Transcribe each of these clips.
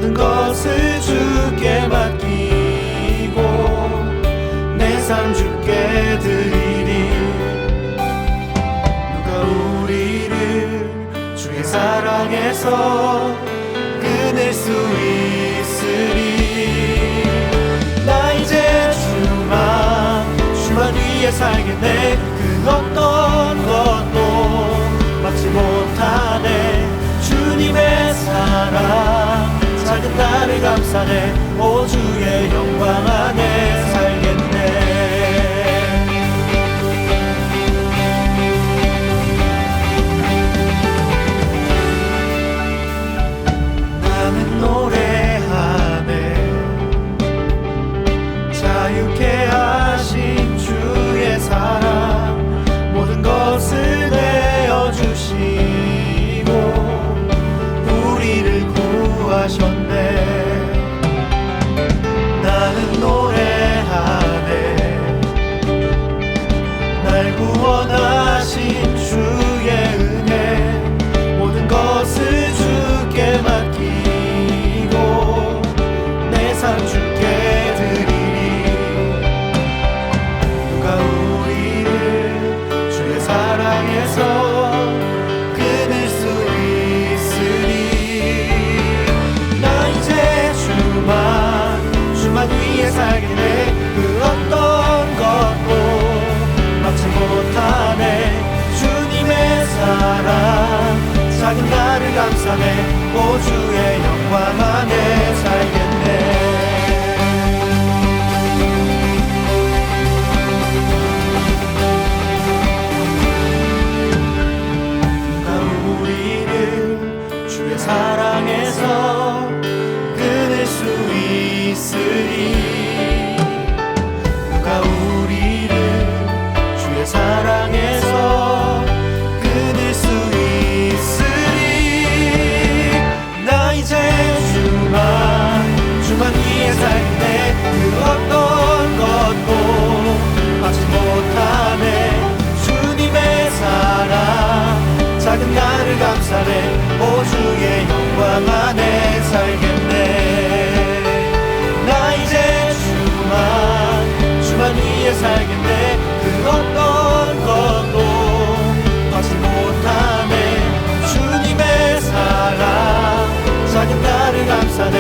모든 것을 주께 맡기고 내 삶 주께 드리리. 누가 우리를 주의 사랑에서 끊을 수 있으리. 나 이제 주만 위해 살겠네. 그 어떤 것도 막지 못하네. 주님의 사랑 작은 나를 감싸네. 오 주의 영광 안에 살겠네. 나는 노래하네. 자유케 하신 주의 사랑 모든 것을 내어주시고 우리를 구하셨네. 나는 노래하네. 날 구원하신 주의 은혜 모든 것을 주께 맡기고 내 삶 주께 드리리. 누가 우리를 주의 사랑에서 끊을 수 있으리. 나 이제 주만 위해 살겠네. 그 어떤 것도 막지 못하네. 주님의 사랑 작은 나를 감싸네. 오 주의 영광 안에 살겠네. 사랑에서 끊을 수 있으리. 누가 우리를 주의 사랑에서 끊을 수 있으리. 나 이제 주만 위해 살겠네. 그 어떤 것도 막지 못하네. 주님의 사랑 작은 나를 감싸네. 오 주의 영광 안에 살겠네. 나 이제 주만 위해 살겠네. 그 어떤 것도 막지 못하네. 주님의 사랑 작은 나를 감싸네.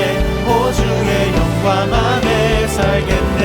오 주의 영광 안에 살겠네.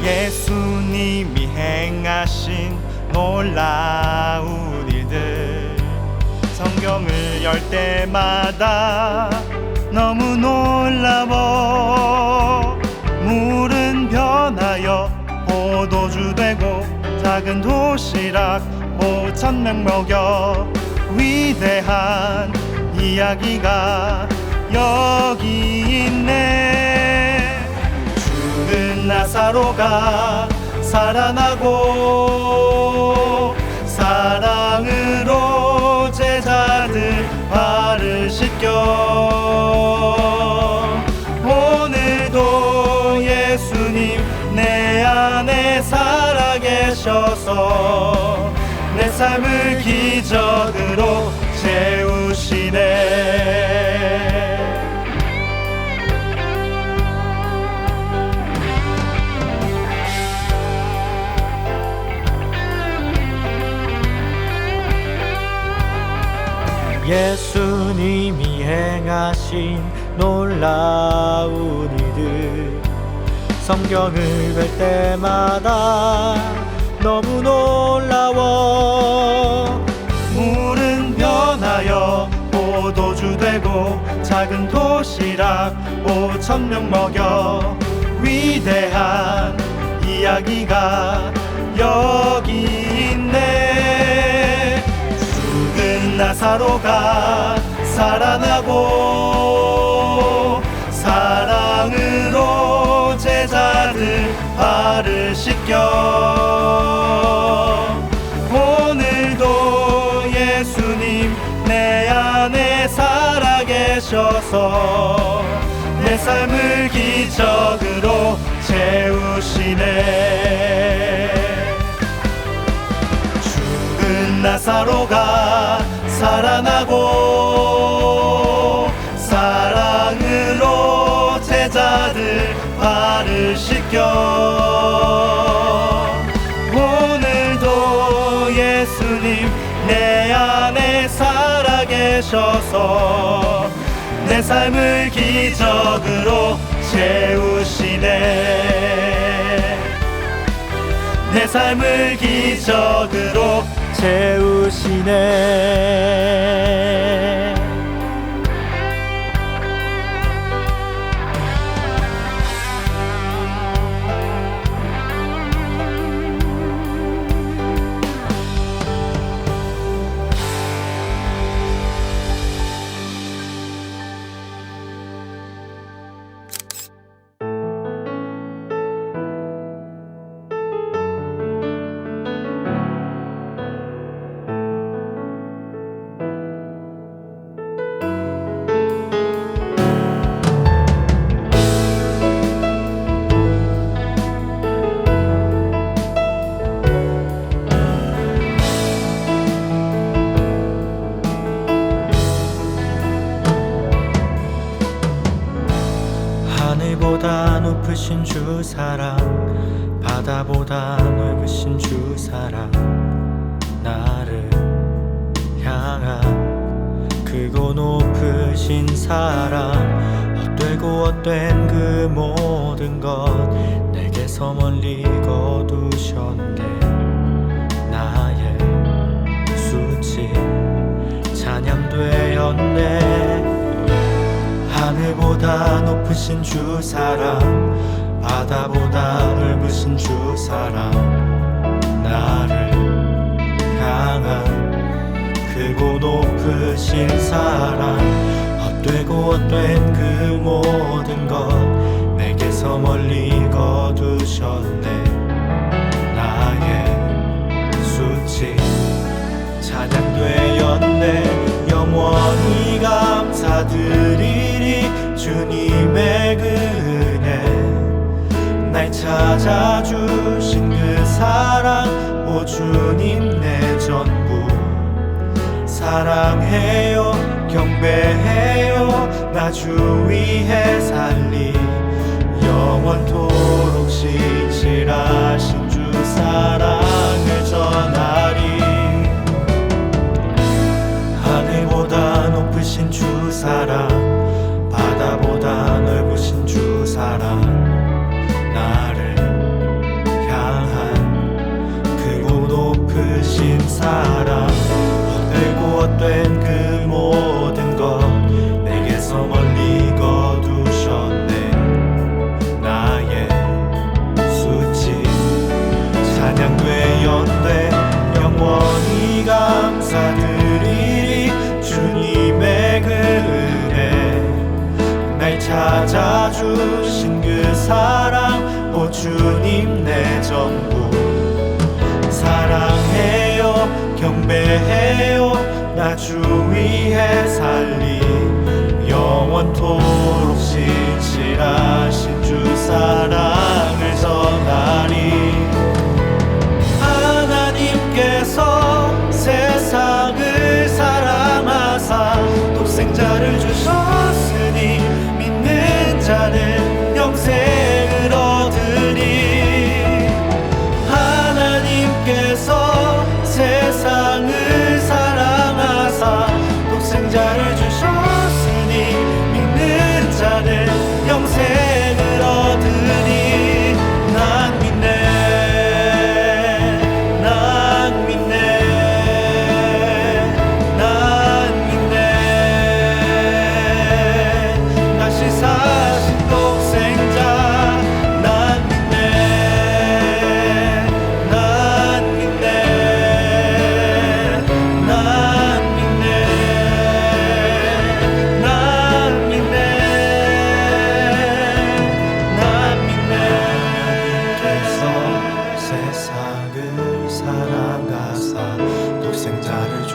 예수님이 행하신 놀라운 일들 성경을 열 때마다 너무 놀라워. 물은 변하여 포도주 되고 작은 도시락 5,000명 먹여. 위대한 이야기가 여기 있네. 죽은 나사로가 살아나고 사랑으로 제자들 발을 씻겨. 오늘도 예수님 내 안에 살아계셔서 내 삶을 기적으로 채우시네. 예수님이 행하신 놀라운 일들 성경을 볼 때마다 너무 놀라워. 물은 변하여 포도주 되고 작은 도시락 5,000명 먹여. 위대한 이야기 이야기가 여기 있네. 죽은 나사로가 살아나고 사랑으로 제자들 발을 씻겨. 오늘도 예수님 내 안에 살아계셔서 내 삶을 기적으로 채우시네. 죽은 나사로가 살아나고 사랑으로 제자들 발을 씻겨. 오늘도 예수님 내 안에 살아계셔서 내 삶을 기적으로 채우시네. 내 삶을 기적으로 채우시네. 하늘보다 높으신 주 사랑, 바다보다 넓으신 주 사랑, 나를 향한 크고 높으신 사랑, 헛되고 헛된 그 모든 것 내게서 멀리 거두셨네. 나의 수치 찬양되었네. 하늘보다 높으신 주 사랑, 바다보다 넓으신 주 사랑, 나를 향한 크고 높으신 사랑, 헛되고 헛된 그 모든 것 내게서 멀리 거두셨네. 나의 수치 찬양되었네. 영원히 감사드리리 주님의 은혜, 날 찾아주신 그 사랑, 오 주님 내 전부. 사랑해요 경배해요 나 주 위해 살리. 영원토록 신실하신 주 사랑을 전하리. 하늘보다 높으신 주 사랑, 바다보다 넓으신 주 사랑, 나를 향한 크고 높으신 사랑, 헛되고 헛된 그 모든 것 내게서 멀리 거두셨네. 나의 수치 찬양되었네. 영원히 감사드리리 주님의 그 은혜, 날 찾아주신 그 사랑, 오 주님 내 전부. 사랑해요 경배해요 나 주 위해 살리. 영원토록 신실하신 주 사랑을 전하리. 하나님께서 세상을 사랑하사 독생자를 주셨으니 믿는 자는 영생을 얻으리. 하나님께서 세상을 사랑하사 독생자를 주셨으니 믿는 자는 영생을 얻으리. 난 믿네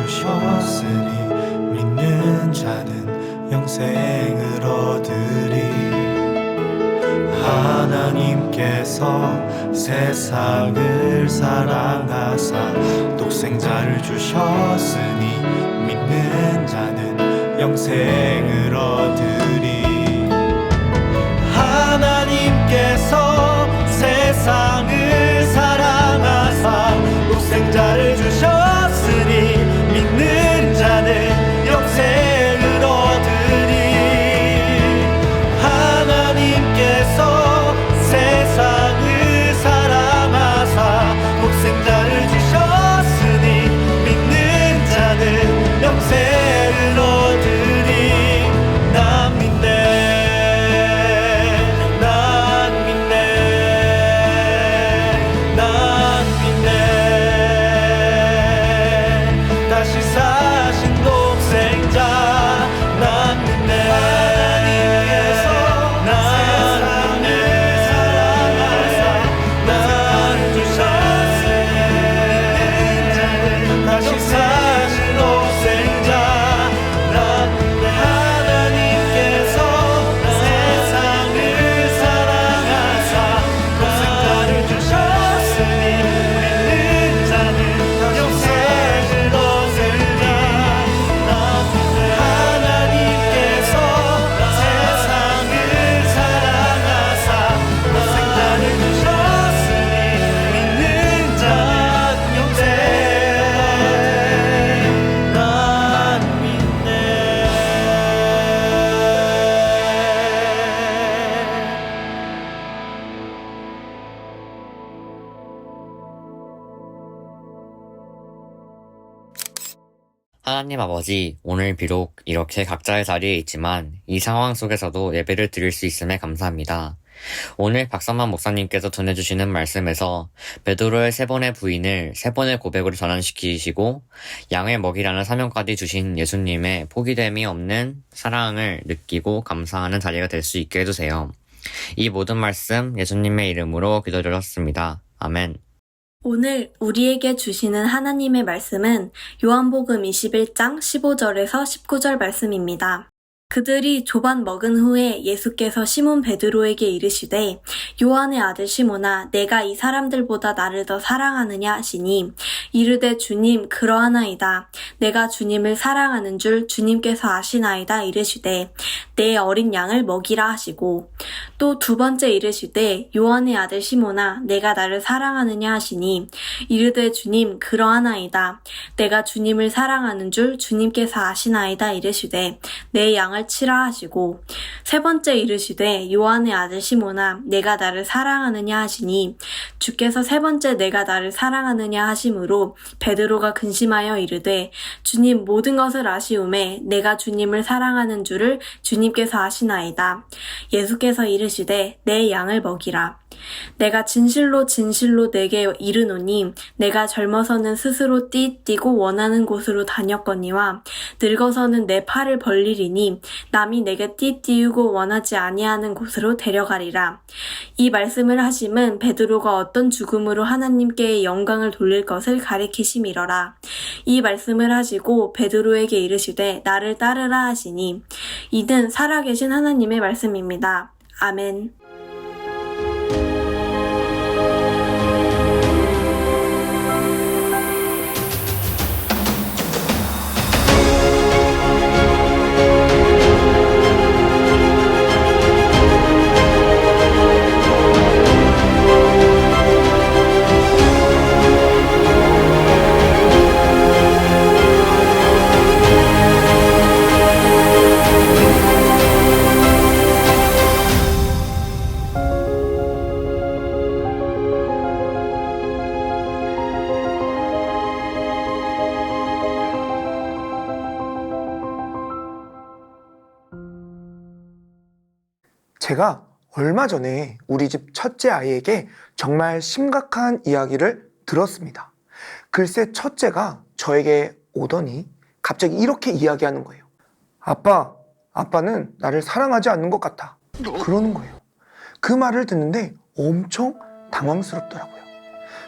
주셨으니 믿는 자는 영생을 얻으리. 하나님께서 세상을 사랑하사 독생자를 주셨으니 믿는 자는 영생을 얻으리. 하나님께서 세상을 사랑하사 독생자를 주셨으니 믿는 자는 영생을 얻으리. 하나님께서 세상을 사랑하사 독생자를 주셨으니 믿는 자는 영생을 얻으리. 난 믿네, 난 믿네, 난 믿네. 다시 사신 독생자 난 믿네. 하나님께서 나를 사랑하사 나를 주셨으니 다시 사신 독생자 난 믿네. 하나님께서 세상을 사랑하사 독생자를 주셨으니 믿는 자는 영생을 얻으리. 하나님께서 세상을 사랑하사 독생자를 주셨으니 믿는 자는 영생을 얻으리. 난 믿네. 하나님 아버지, 오늘 비록 이렇게 각자의 자리에 있지만 이 상황 속에서도 예배를 드릴 수 있음에 감사합니다. 오늘 박선만 목사님께서 전해주시는 말씀에서 베드로의 3번의 부인을 3번의 고백으로 전환시키시고 양을 먹이라는 사명까지 주신 예수님의 포기됨이 없는 사랑을 느끼고 감사하는 자리가 될 수 있게 해주세요. 이 모든 말씀 예수님의 이름으로 기도드렸습니다. 아멘. 오늘 우리에게 주시는 하나님의 말씀은 요한복음 21장 15절에서 19절 말씀입니다. 그들이 조반 먹은 후에 예수께서 시몬 베드로에게 이르시되 요한의 아들 시몬아 내가 이 사람들보다 나를 더 사랑하느냐 하시니 이르되 주님 그러하나이다. 내가 주님을 사랑하는 줄 주님께서 아시나이다 이르시되 내 어린 양을 먹이라 하시고 또 2번째 이르시되 요한의 아들 시몬아 내가 나를 사랑하느냐 하시니 이르되 주님 그러하나이다. 내가 주님을 사랑하는 줄 주님께서 아시나이다 이르시되 내 양을 치라 하시고 3번째 이르시되 요한의 아들 시몬아 내가 나를 사랑하느냐 하시니 주께서 3번째 내가 나를 사랑하느냐 하심으로 베드로가 근심하여 이르되 주님 모든 것을 아시오매 내가 주님을 사랑하는 줄을 주님께서 아시나이다. 예수께서 이르시되 내 양을 먹이라. 내가 진실로 진실로 내게 이르노니 내가 젊어서는 스스로 띠뛰고 원하는 곳으로 다녔거니와 늙어서는 내 팔을 벌리리니 남이 내게 띠띠우고 원하지 아니하는 곳으로 데려가리라. 이 말씀을 하심은 베드로가 어떤 죽음으로 하나님께 영광을 돌릴 것을 가리키심이러라. 이 말씀을 하시고 베드로에게 이르시되 나를 따르라 하시니 이는 살아계신 하나님의 말씀입니다. 아멘. 제가 얼마 전에 우리 집 첫째 아이에게 정말 심각한 이야기를 들었습니다. 글쎄 첫째가 저에게 오더니 갑자기 이렇게 이야기하는 거예요. 아빠, 아빠는 나를 사랑하지 않는 것 같아. 그러는 거예요. 그 말을 듣는데 엄청 당황스럽더라고요.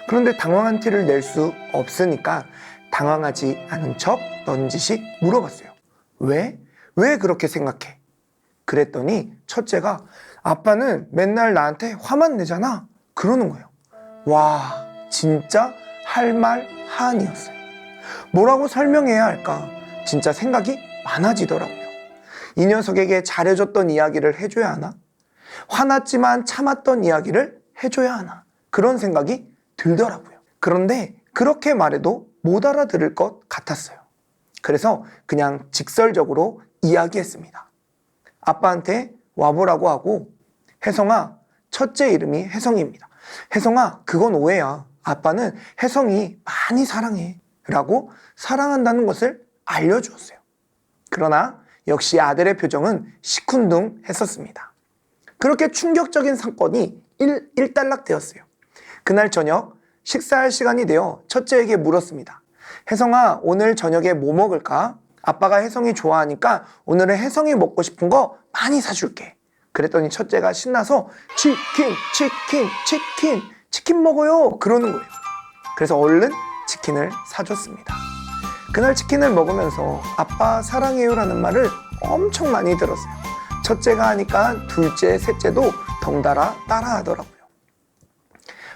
그런데 당황한 티를 낼 수 없으니까 당황하지 않은 척 넌지시 물어봤어요. 왜? 왜 그렇게 생각해? 그랬더니 첫째가 아빠는 맨날 나한테 화만 내잖아. 그러는 거예요. 와, 진짜 할 말 한이었어요. 뭐라고 설명해야 할까? 진짜 생각이 많아지더라고요. 이 녀석에게 잘해줬던 이야기를 해줘야 하나? 화났지만 참았던 이야기를 해줘야 하나? 그런 생각이 들더라고요. 그런데 그렇게 말해도 못 알아들을 것 같았어요. 그래서 그냥 직설적으로 이야기했습니다. 아빠한테 와보라고 하고, 혜성아, 첫째 이름이 혜성이입니다. 혜성아, 그건 오해야. 아빠는 혜성이 많이 사랑해. 라고 사랑한다는 것을 알려주었어요. 그러나 역시 아들의 표정은 시큰둥 했었습니다. 그렇게 충격적인 사건이 일단락되었어요. 그날 저녁 식사할 시간이 되어 첫째에게 물었습니다. 혜성아, 오늘 저녁에 뭐 먹을까? 아빠가 혜성이 좋아하니까 오늘은 혜성이 먹고 싶은 거 많이 사줄게. 그랬더니 첫째가 신나서 치킨 먹어요. 그러는 거예요. 그래서 얼른 치킨을 사줬습니다. 그날 치킨을 먹으면서 아빠 사랑해요라는 말을 엄청 많이 들었어요. 첫째가 하니까 둘째, 셋째도 덩달아 따라하더라고요.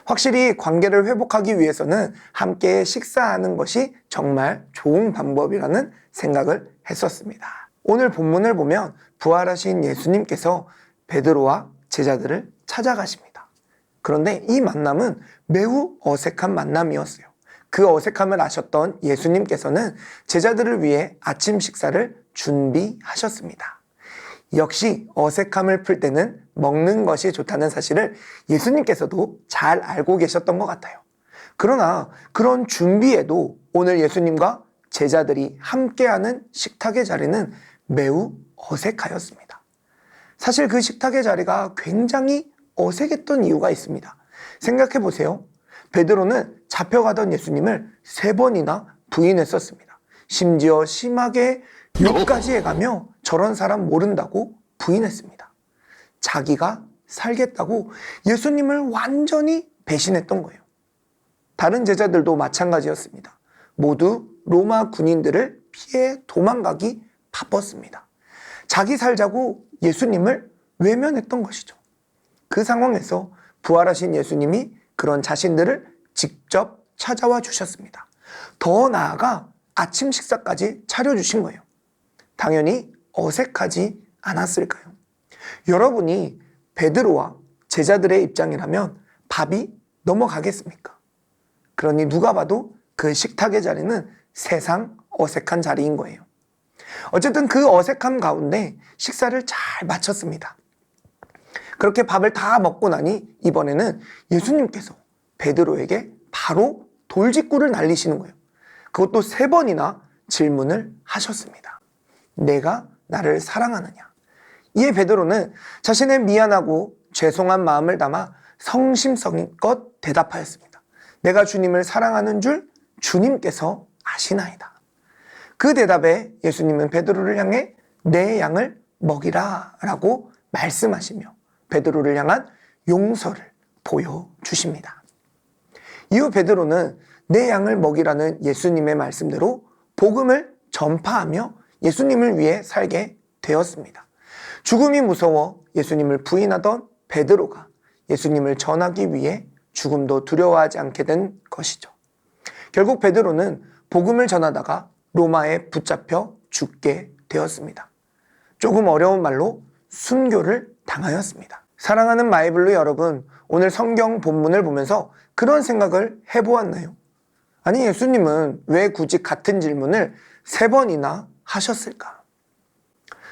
확실히 관계를 회복하기 위해서는 함께 식사하는 것이 정말 좋은 방법이라는 생각을 했었습니다. 오늘 본문을 보면 부활하신 예수님께서 베드로와 제자들을 찾아가십니다. 그런데 이 만남은 매우 어색한 만남이었어요. 그 어색함을 아셨던 예수님께서는 제자들을 위해 아침 식사를 준비하셨습니다. 역시 어색함을 풀 때는 먹는 것이 좋다는 사실을 예수님께서도 잘 알고 계셨던 것 같아요. 그러나 그런 준비에도 오늘 예수님과 제자들이 함께하는 식탁의 자리는 매우 어색하였습니다. 사실 그 식탁의 자리가 굉장히 어색했던 이유가 있습니다. 생각해 보세요. 베드로는 잡혀가던 예수님을 3번이나 부인했었습니다. 심지어 심하게 욕까지 해가며 저런 사람 모른다고 부인했습니다. 자기가 살겠다고 예수님을 완전히 배신했던 거예요. 다른 제자들도 마찬가지였습니다. 모두 로마 군인들을 피해 도망가기 바빴습니다. 자기 살자고 예수님을 외면했던 것이죠. 그 상황에서 부활하신 예수님이 그런 자신들을 직접 찾아와 주셨습니다. 더 나아가 아침 식사까지 차려주신 거예요. 당연히 어색하지 않았을까요? 여러분이 베드로와 제자들의 입장이라면 밥이 넘어가겠습니까? 그러니 누가 봐도 그 식탁의 자리는 세상 어색한 자리인 거예요. 어쨌든 그 어색함 가운데 식사를 잘 마쳤습니다. 그렇게 밥을 다 먹고 나니 이번에는 예수님께서 베드로에게 바로 돌직구를 날리시는 거예요. 그것도 3번이나 질문을 하셨습니다. 내가 나를 사랑하느냐? 이에 베드로는 자신의 미안하고 죄송한 마음을 담아 성심성의껏 대답하였습니다. 내가 주님을 사랑하는 줄 주님께서 아시나이다. 그 대답에 예수님은 베드로를 향해 내 양을 먹이라 라고 말씀하시며 베드로를 향한 용서를 보여주십니다. 이후 베드로는 내 양을 먹이라는 예수님의 말씀대로 복음을 전파하며 예수님을 위해 살게 되었습니다. 죽음이 무서워 예수님을 부인하던 베드로가 예수님을 전하기 위해 죽음도 두려워하지 않게 된 것이죠. 결국 베드로는 복음을 전하다가 로마에 붙잡혀 죽게 되었습니다. 조금 어려운 말로 순교를 당하였습니다. 사랑하는 마이블루 여러분, 오늘 성경 본문을 보면서 그런 생각을 해보았나요? 아니, 예수님은 왜 굳이 같은 질문을 3번이나 하셨을까?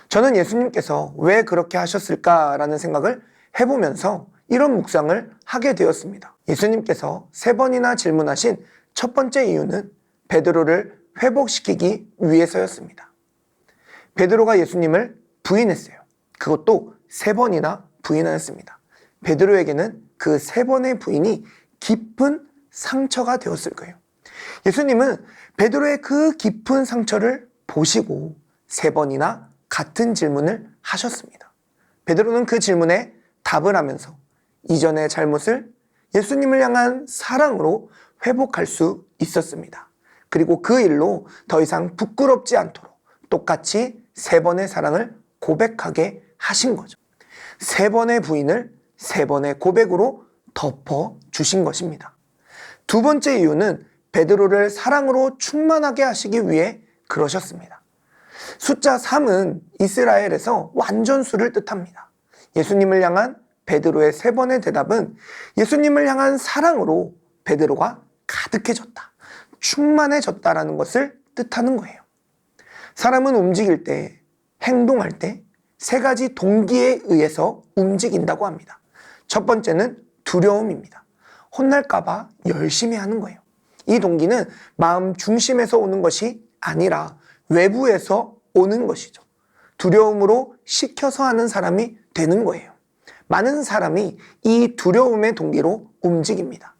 저는 예수님께서 왜 그렇게 하셨을까라는 생각을 해보면서 이런 묵상을 하게 되었습니다. 예수님께서 3번이나 질문하신 첫 번째 이유는 베드로를 회복시키기 위해서였습니다. 베드로가 예수님을 부인했어요. 그것도 3번이나 부인하였습니다. 베드로에게는 그 3번의 부인이 깊은 상처가 되었을 거예요. 예수님은 베드로의 그 깊은 상처를 보시고 3번이나 같은 질문을 하셨습니다. 베드로는 그 질문에 답을 하면서 이전의 잘못을 예수님을 향한 사랑으로 회복할 수 있었습니다. 그리고 그 일로 더 이상 부끄럽지 않도록 똑같이 3번의 사랑을 고백하게 하신 거죠. 3번의 부인을 3번의 고백으로 덮어 주신 것입니다. 두 번째 이유는 베드로를 사랑으로 충만하게 하시기 위해 그러셨습니다. 숫자 3은 이스라엘에서 완전수를 뜻합니다. 예수님을 향한 베드로의 3번의 대답은 예수님을 향한 사랑으로 베드로가 가득해졌다, 충만해졌다라는 것을 뜻하는 거예요. 사람은 움직일 때, 행동할 때 3가지 동기에 의해서 움직인다고 합니다. 첫 번째는 두려움입니다. 혼날까봐 열심히 하는 거예요. 이 동기는 마음 중심에서 오는 것이 아니라 외부에서 오는 것이죠. 두려움으로 시켜서 하는 사람이 되는 거예요. 많은 사람이 이 두려움의 동기로 움직입니다.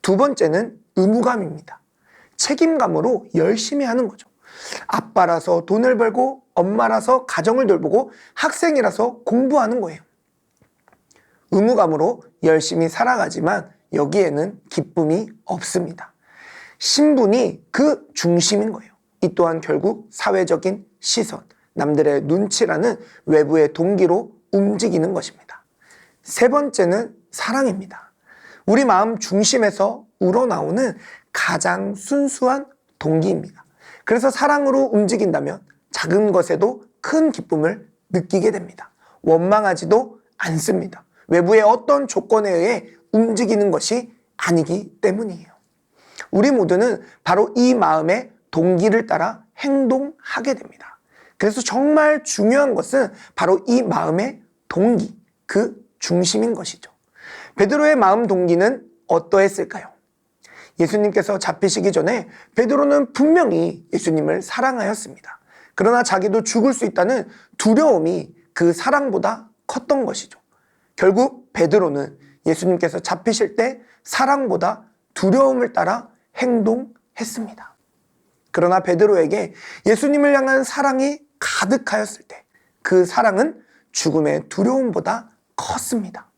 두 번째는 의무감입니다. 책임감으로 열심히 하는 거죠. 아빠라서 돈을 벌고 엄마라서 가정을 돌보고 학생이라서 공부하는 거예요. 의무감으로 열심히 살아가지만 여기에는 기쁨이 없습니다. 신분이 그 중심인 거예요. 이 또한 결국 사회적인 시선, 남들의 눈치라는 외부의 동기로 움직이는 것입니다. 3번째는 사랑입니다. 우리 마음 중심에서 우러나오는 가장 순수한 동기입니다. 그래서 사랑으로 움직인다면 작은 것에도 큰 기쁨을 느끼게 됩니다. 원망하지도 않습니다. 외부의 어떤 조건에 의해 움직이는 것이 아니기 때문이에요. 우리 모두는 바로 이 마음의 동기를 따라 행동하게 됩니다. 그래서 정말 중요한 것은 바로 이 마음의 동기, 그 중심인 것이죠. 베드로의 마음 동기는 어떠했을까요? 예수님께서 잡히시기 전에 베드로는 분명히 예수님을 사랑하였습니다. 그러나 자기도 죽을 수 있다는 두려움이 그 사랑보다 컸던 것이죠. 결국 베드로는 예수님께서 잡히실 때 사랑보다 두려움을 따라 행동했습니다. 그러나 베드로에게 예수님을 향한 사랑이 가득하였을 때 그 사랑은 죽음의 두려움보다 컸습니다.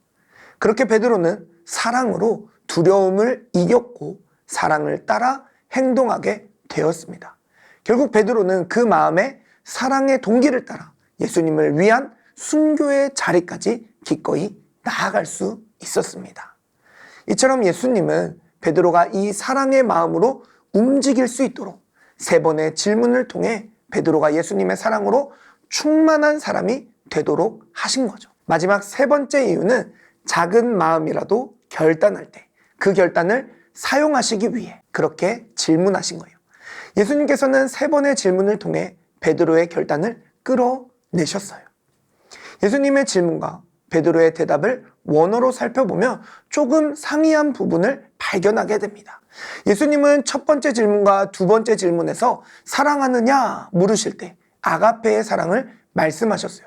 그렇게 베드로는 사랑으로 두려움을 이겼고 사랑을 따라 행동하게 되었습니다. 결국 베드로는 그 마음에 사랑의 동기를 따라 예수님을 위한 순교의 자리까지 기꺼이 나아갈 수 있었습니다. 이처럼 예수님은 베드로가 이 사랑의 마음으로 움직일 수 있도록 3번의 질문을 통해 베드로가 예수님의 사랑으로 충만한 사람이 되도록 하신 거죠. 마지막 3번째 이유는 작은 마음이라도 결단할 때 그 결단을 사용하시기 위해 그렇게 질문하신 거예요. 예수님께서는 3번의 질문을 통해 베드로의 결단을 끌어내셨어요. 예수님의 질문과 베드로의 대답을 원어로 살펴보면 조금 상이한 부분을 발견하게 됩니다. 예수님은 첫 번째 질문과 두 번째 질문에서 사랑하느냐 물으실 때 아가페의 사랑을 말씀하셨어요.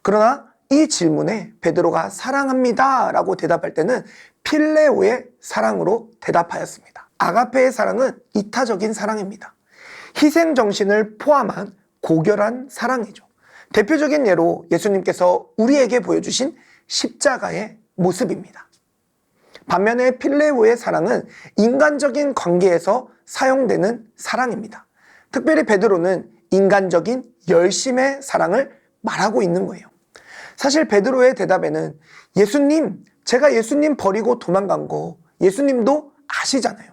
그러나 이 질문에 베드로가 사랑합니다 라고 대답할 때는 필레오의 사랑으로 대답하였습니다. 아가페의 사랑은 이타적인 사랑입니다. 희생 정신을 포함한 고결한 사랑이죠. 대표적인 예로 예수님께서 우리에게 보여주신 십자가의 모습입니다. 반면에 필레오의 사랑은 인간적인 관계에서 사용되는 사랑입니다. 특별히 베드로는 인간적인 열심의 사랑을 말하고 있는 거예요. 사실 베드로의 대답에는 예수님, 제가 예수님 버리고 도망간 거 예수님도 아시잖아요.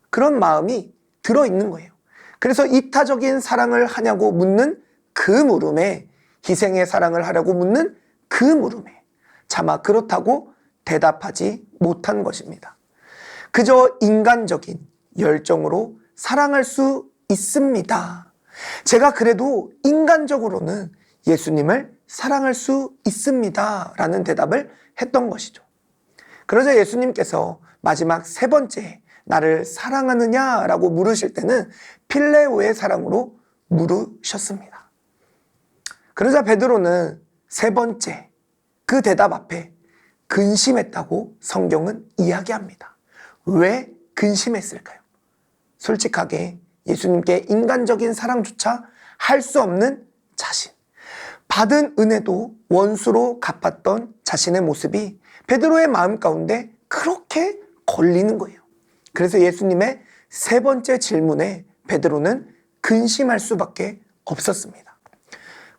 그런 마음이 들어있는 거예요. 그래서 이타적인 사랑을 하냐고 묻는 그 물음에, 희생의 사랑을 하려고 묻는 그 물음에 차마 그렇다고 대답하지 못한 것입니다. 그저 인간적인 열정으로 사랑할 수 있습니다. 제가 그래도 인간적으로는 예수님을 사랑할 수 있습니다 라는 대답을 했던 것이죠. 그러자 예수님께서 마지막 3번째 나를 사랑하느냐 라고 물으실 때는 필레오의 사랑으로 물으셨습니다. 그러자 베드로는 3번째 그 대답 앞에 근심했다고 성경은 이야기합니다. 왜 근심했을까요? 솔직하게 예수님께 인간적인 사랑조차 할 수 없는 자신, 받은 은혜도 원수로 갚았던 자신의 모습이 베드로의 마음 가운데 그렇게 걸리는 거예요. 그래서 예수님의 3번째 질문에 베드로는 근심할 수밖에 없었습니다.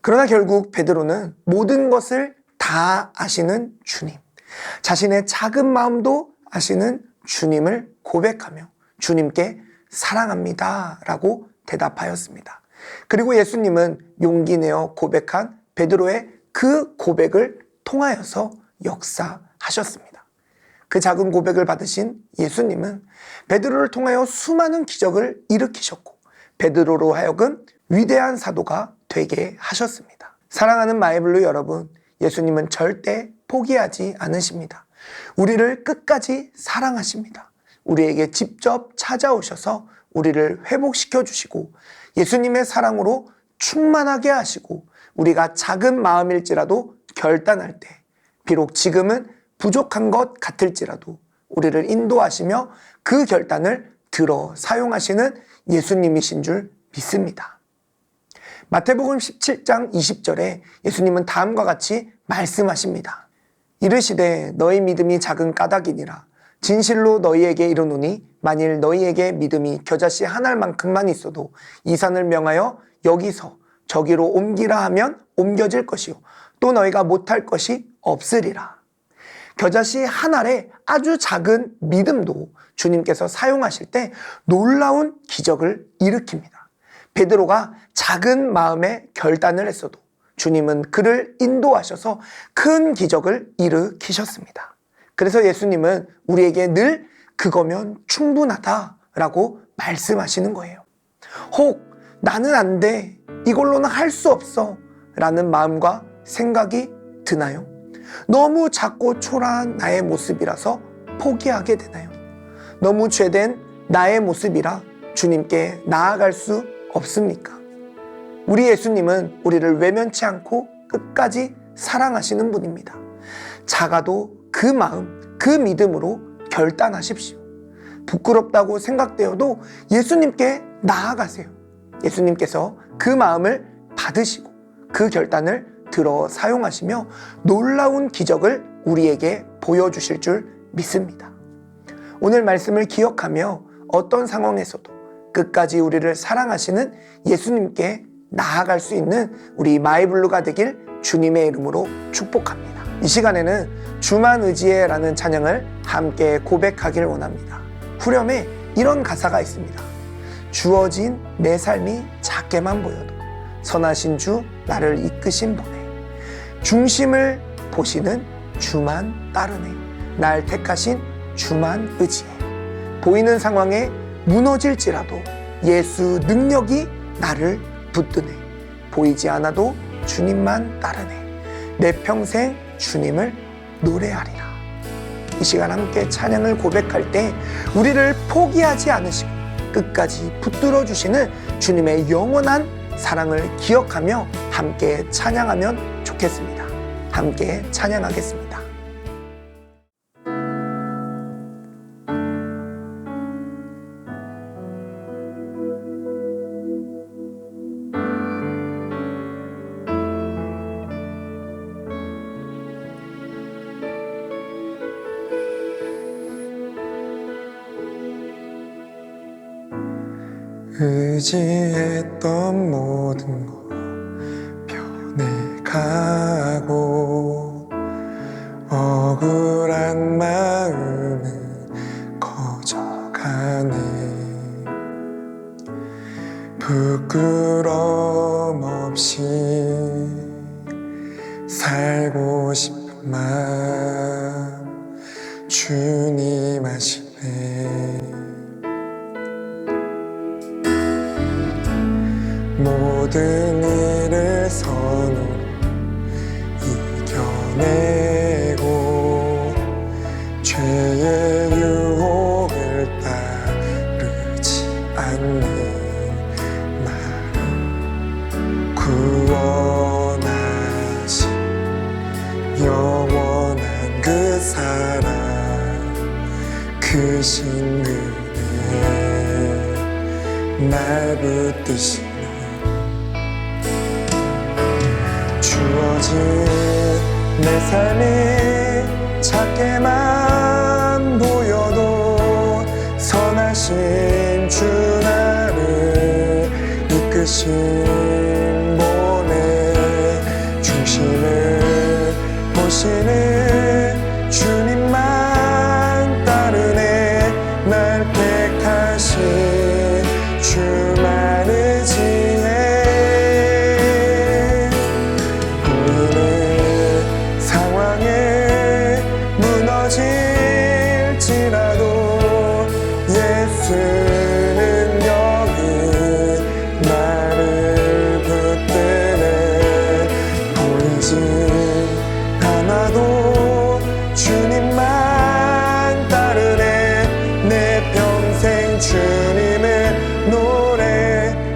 그러나 결국 베드로는 모든 것을 다 아시는 주님, 자신의 작은 마음도 아시는 주님을 고백하며 주님께 사랑합니다 라고 대답하였습니다. 그리고 예수님은 용기 내어 고백한 베드로의 그 고백을 통하여서 역사하셨습니다. 그 작은 고백을 받으신 예수님은 베드로를 통하여 수많은 기적을 일으키셨고 베드로로 하여금 위대한 사도가 되게 하셨습니다. 사랑하는 마이블루 여러분, 예수님은 절대 포기하지 않으십니다. 우리를 끝까지 사랑하십니다. 우리에게 직접 찾아오셔서 우리를 회복시켜 주시고 예수님의 사랑으로 충만하게 하시고 우리가 작은 마음일지라도 결단할 때 비록 지금은 부족한 것 같을지라도 우리를 인도하시며 그 결단을 들어 사용하시는 예수님이신 줄 믿습니다. 마태복음 17장 20절에 예수님은 다음과 같이 말씀하십니다. 이르시되 너희 믿음이 작은 까닭이니라. 진실로 너희에게 이르노니 만일 너희에게 믿음이 겨자씨 한 알만큼만 있어도 이 산을 명하여 여기서 저기로 옮기라 하면 옮겨질 것이요 또 너희가 못할 것이 없으리라. 겨자씨 한 알의 아주 작은 믿음도 주님께서 사용하실 때 놀라운 기적을 일으킵니다. 베드로가 작은 마음의 결단을 했어도 주님은 그를 인도하셔서 큰 기적을 일으키셨습니다. 그래서 예수님은 우리에게 늘 그거면 충분하다라고 말씀하시는 거예요. 혹 나는 안 돼, 이걸로는 할 수 없어 라는 마음과 생각이 드나요? 너무 작고 초라한 나의 모습이라서 포기하게 되나요? 너무 죄된 나의 모습이라 주님께 나아갈 수 없습니까? 우리 예수님은 우리를 외면치 않고 끝까지 사랑하시는 분입니다. 작아도 그 마음, 그 믿음으로 결단하십시오. 부끄럽다고 생각되어도 예수님께 나아가세요. 예수님께서 그 마음을 받으시고 그 결단을 들어 사용하시며 놀라운 기적을 우리에게 보여주실 줄 믿습니다. 오늘 말씀을 기억하며 어떤 상황에서도 끝까지 우리를 사랑하시는 예수님께 나아갈 수 있는 우리 마이블루가 되길 주님의 이름으로 축복합니다. 이 시간에는 주만 의지해라는 찬양을 함께 고백하길 원합니다. 후렴에 이런 가사가 있습니다. 주어진 내 삶이 작게만 보여도 선하신 주 나를 이끄신 분에 중심을 보시는 주만 따르네. 날 택하신 주만 의지해. 보이는 상황에 무너질지라도 예수 능력이 나를 붙드네. 보이지 않아도 주님만 따르네. 내 평생 주님을 노래하리라. 이 시간 함께 찬양을 고백할 때 우리를 포기하지 않으시고 끝까지 붙들어 주시는 주님의 영원한 사랑을 기억하며 함께 찬양하면 좋겠습니다. 함께 찬양하겠습니다. 의지했던 모든 것 변해가고 억울한 마음은 커져가네. 부끄러움 없이 살고 싶은 마음 주님 아시네. 모든 일을 선으로 이겨내고 죄의 유혹을 따르지 않는 나를 구원하신 영원한 그 사랑 크신 은혜 날 붙드시네. 주어진 내 삶이 작게만 보여도 선하신 주 나를 신분의 중심을 보시는 주님만 따르네. 날 택하신 주만의 지혜. 우리는 상황에 무너질지라도 예수는 여기 나를 붙드네. 보이지 않아도 주님만 따르네. 내 평생 주님을 노래하리라.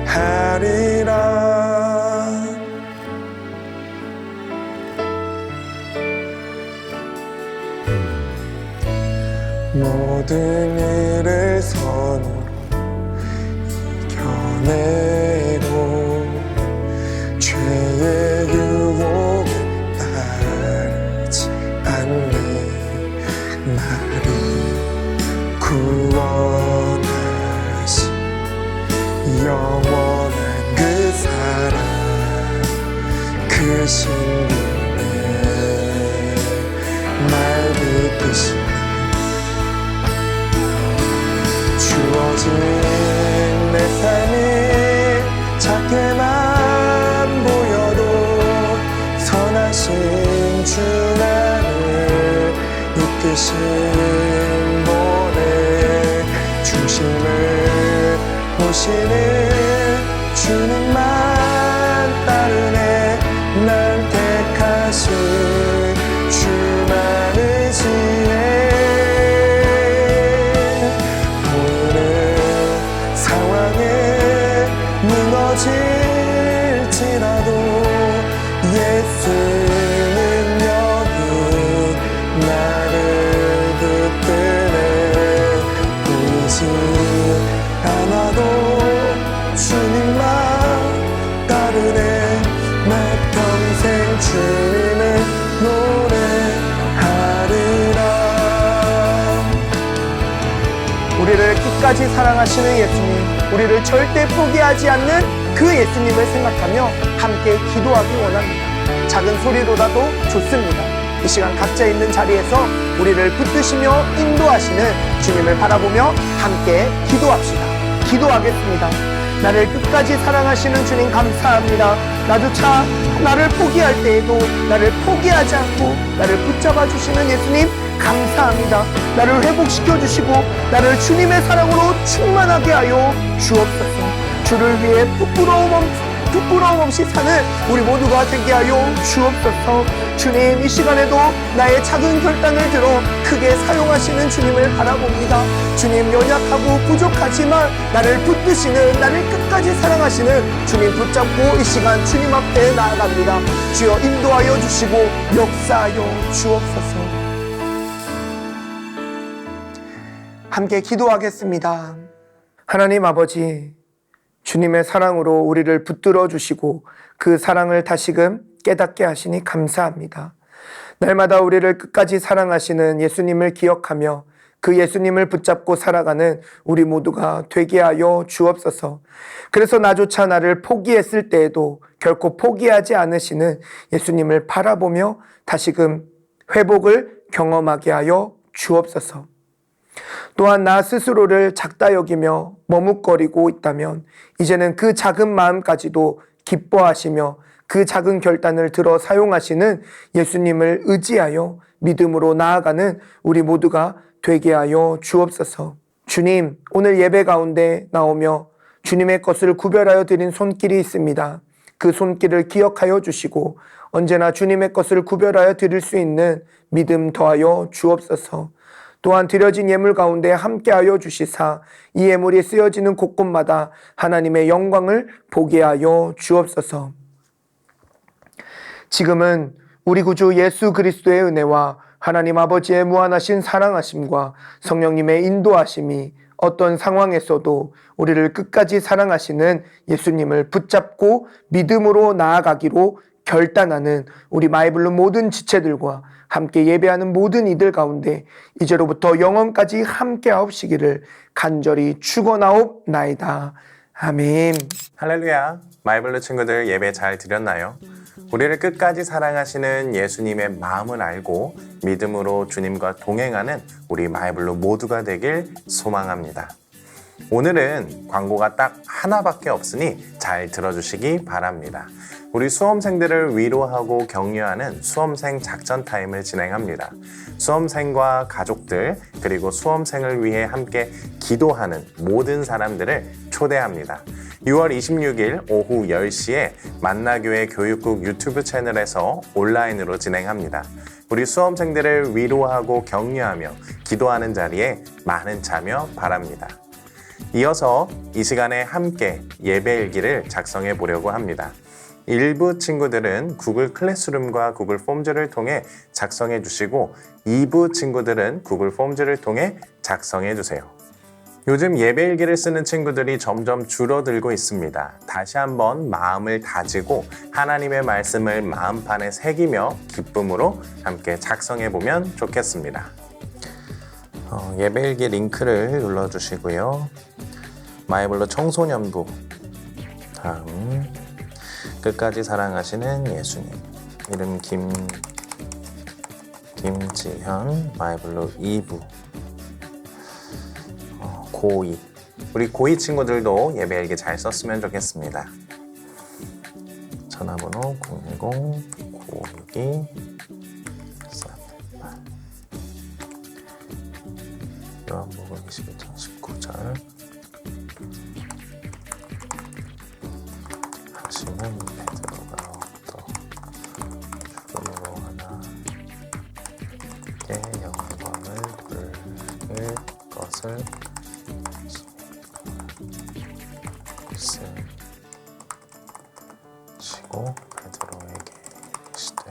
모든 일을 선으로 이겨내고 죄의 유혹에 따르지 않네. 나를 구원하신 영원한 그 사랑, 그 신분에 날 붙드신 주어진 내 삶이 작게만 보여도 선하신 주 나를 이끄신 분의 중심을 보시는 주님만 따르네. 날 택하신 주만의 지혜. 무너질지라도 예수는 여기 나를 붙드네. 보이지 않아도 주님만 따르네. 내 평생 주님을 노래하리라. 우리를 끝까지 사랑하시는 예수님, 우리를 절대 포기하지 않는 그 예수님을 생각하며 함께 기도하기 원합니다. 작은 소리로라도 좋습니다. 이 시간 각자 있는 자리에서 우리를 붙드시며 인도하시는 주님을 바라보며 함께 기도합시다. 기도하겠습니다. 나를 끝까지 사랑하시는 주님 감사합니다. 나조차 나를 포기할 때에도 나를 포기하지 않고 나를 붙잡아 주시는 예수님 감사합니다. 나를 회복시켜 주시고 나를 주님의 사랑으로 충만하게 하여 주옵소서. 주를 위해 부끄러움 없이 사는 우리 모두가 되게 하여 주옵소서. 주님, 이 시간에도 나의 작은 결단을 들어 크게 사용하시는 주님을 바라봅니다. 주님, 연약하고 부족하지만 나를 붙드시는, 나를 끝까지 사랑하시는 주님 붙잡고 이 시간 주님 앞에 나아갑니다. 주여 인도하여 주시고 역사하여 주옵소서. 함께 기도하겠습니다. 하나님 아버지, 주님의 사랑으로 우리를 붙들어 주시고 그 사랑을 다시금 깨닫게 하시니 감사합니다. 날마다 우리를 끝까지 사랑하시는 예수님을 기억하며 그 예수님을 붙잡고 살아가는 우리 모두가 되게 하여 주옵소서. 그래서 나조차 나를 포기했을 때에도 결코 포기하지 않으시는 예수님을 바라보며 다시금 회복을 경험하게 하여 주옵소서. 또한 나 스스로를 작다 여기며 머뭇거리고 있다면 이제는 그 작은 마음까지도 기뻐하시며 그 작은 결단을 들어 사용하시는 예수님을 의지하여 믿음으로 나아가는 우리 모두가 되게 하여 주옵소서. 주님, 오늘 예배 가운데 나오며 주님의 것을 구별하여 드린 손길이 있습니다. 그 손길을 기억하여 주시고 언제나 주님의 것을 구별하여 드릴 수 있는 믿음 더하여 주옵소서. 또한 드려진 예물 가운데 함께하여 주시사 이 예물이 쓰여지는 곳곳마다 하나님의 영광을 보게 하여 주옵소서. 지금은 우리 구주 예수 그리스도의 은혜와 하나님 아버지의 무한하신 사랑하심과 성령님의 인도하심이 어떤 상황에서도 우리를 끝까지 사랑하시는 예수님을 붙잡고 믿음으로 나아가기로 결단하는 우리 마이블루 모든 지체들과 함께 예배하는 모든 이들 가운데 이제로부터 영원까지 함께 하옵시기를 간절히 축원하옵나이다. 아멘. 할렐루야. 마이블루 친구들 예배 잘 드렸나요? 우리를 끝까지 사랑하시는 예수님의 마음을 알고 믿음으로 주님과 동행하는 우리 마이블루 모두가 되길 소망합니다. 오늘은 광고가 딱 하나밖에 없으니 잘 들어주시기 바랍니다. 우리 수험생들을 위로하고 격려하는 수험생 작전 타임을 진행합니다. 수험생과 가족들 그리고 수험생을 위해 함께 기도하는 모든 사람들을 초대합니다. 6월 26일 오후 10시에 만나교회 교육국 유튜브 채널에서 온라인으로 진행합니다. 우리 수험생들을 위로하고 격려하며 기도하는 자리에 많은 참여 바랍니다. 이어서 이 시간에 함께 예배일기를 작성해 보려고 합니다. 일부 친구들은 구글 클래스룸과 구글 폼즈를 통해 작성해 주시고 2부 친구들은 구글 폼즈를 통해 작성해 주세요. 요즘 예배일기를 쓰는 친구들이 점점 줄어들고 있습니다. 다시 한번 마음을 다지고 하나님의 말씀을 마음판에 새기며 기쁨으로 함께 작성해 보면 좋겠습니다. 예배일기 링크를 눌러주시고요. 마이블루 청소년부 다음 끝까지 사랑하시는 예수님 이름 김지현 마이블루 2부 고2 우리 고2 친구들도 예배일기 잘 썼으면 좋겠습니다. 전화번호 010-952-488 요한복음 21장 19절 하시는 베드로가 또 죽음으로 하나님께 영광을 돌릴 것을 쓰시고 베드로에게 이르시되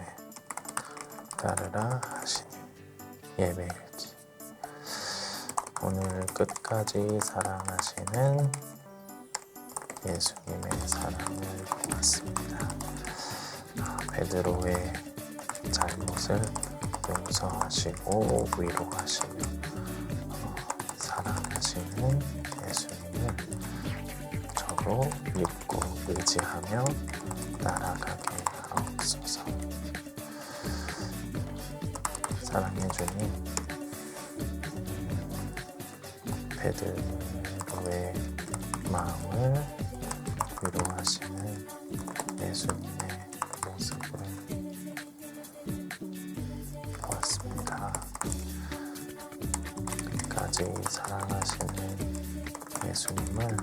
따르라 하시니 예배일기 오늘 끝까지 사랑하시는 예수님의 사랑을 보았습니다. 베드로의 잘못을 용서하시고 위로하시며 사랑하시는 예수님을 저도 믿고 의지하며 따라가게 하옵소서. 사랑해 주님, 베드로의 마음을 위로하시는 예수님의 모습을 보았습니다. 끝까지 사랑하시는 예수님을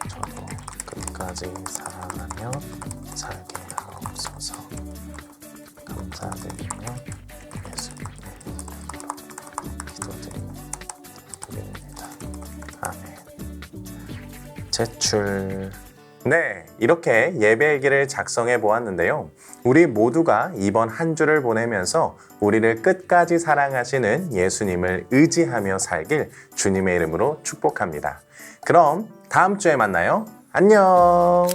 저도 끝까지 사랑하며 살게 하옵소서. 감사드리며 예수님의 기도드립니다. 아멘. 제출. 네, 이렇게 예배일기를 작성해 보았는데요. 우리 모두가 이번 한 주를 보내면서 우리를 끝까지 사랑하시는 예수님을 의지하며 살길 주님의 이름으로 축복합니다. 그럼 다음 주에 만나요. 안녕.